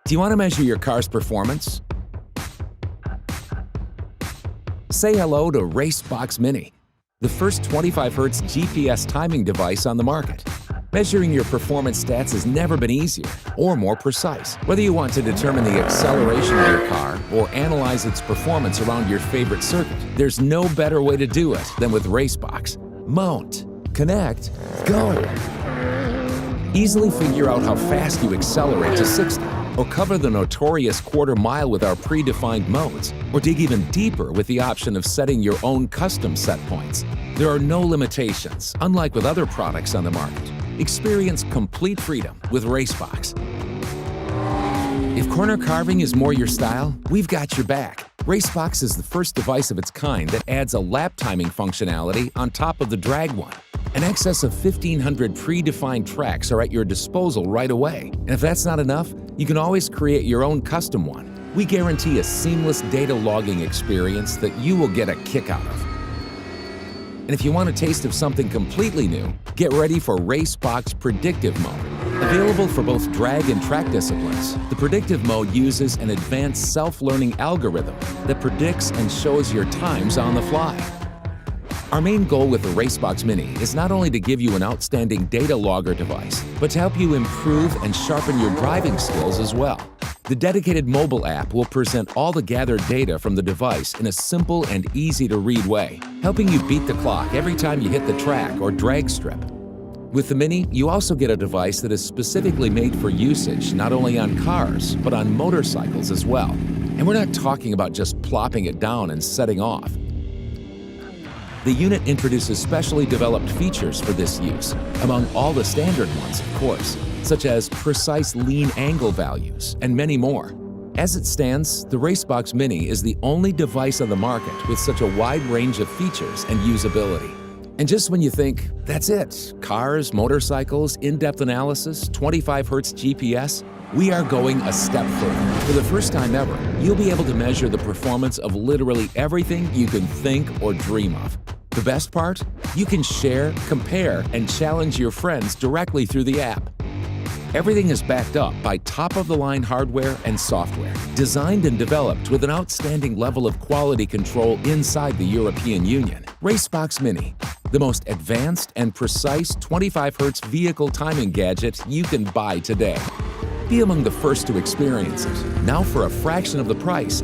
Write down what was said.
Do you want to measure your car's performance? Say hello to RaceBox Mini, the first 25Hz GPS timing device on the market. Measuring your performance stats has never been easier or more precise. Whether you want to determine the acceleration of your car or analyze its performance around your favorite circuit, there's no better way to do it than with RaceBox. Mount, connect, go! Easily figure out how fast you accelerate to 60, or cover the notorious quarter mile with our predefined modes, or dig even deeper with the option of setting your own custom set points. There are no limitations, unlike with other products on the market. Experience complete freedom with RaceBox. If corner carving is more your style, we've got your back. RaceBox is the first device of its kind that adds a lap timing functionality on top of the drag one. An excess of 1,500 predefined tracks are at your disposal right away. And if that's not enough, you can always create your own custom one. We guarantee a seamless data logging experience that you will get a kick out of. And if you want a taste of something completely new, get ready for RaceBox Predictive Mode. Available for both drag and track disciplines, the Predictive Mode uses an advanced self-learning algorithm that predicts and shows your times on the fly. Our main goal with the RaceBox Mini is not only to give you an outstanding data logger device, but to help you improve and sharpen your driving skills as well. The dedicated mobile app will present all the gathered data from the device in a simple and easy-to-read way, helping you beat the clock every time you hit the track or drag strip. With the Mini, you also get a device that is specifically made for usage not only on cars, but on motorcycles as well. And we're not talking about just plopping it down and setting off. The unit introduces specially developed features for this use, among all the standard ones, of course, such as precise lean angle values and many more. As it stands, the RaceBox Mini is the only device on the market with such a wide range of features and usability. And just when you think, that's it, cars, motorcycles, in-depth analysis, 25Hz GPS, we are going a step further. For the first time ever, you'll be able to measure the performance of literally everything you can think or dream of. The best part? You can share, compare, and challenge your friends directly through the app. Everything is backed up by top-of-the-line hardware and software, designed and developed with an outstanding level of quality control inside the European Union. RaceBox Mini, the most advanced and precise 25Hz vehicle timing gadget you can buy today. Be among the first to experience it, now for a fraction of the price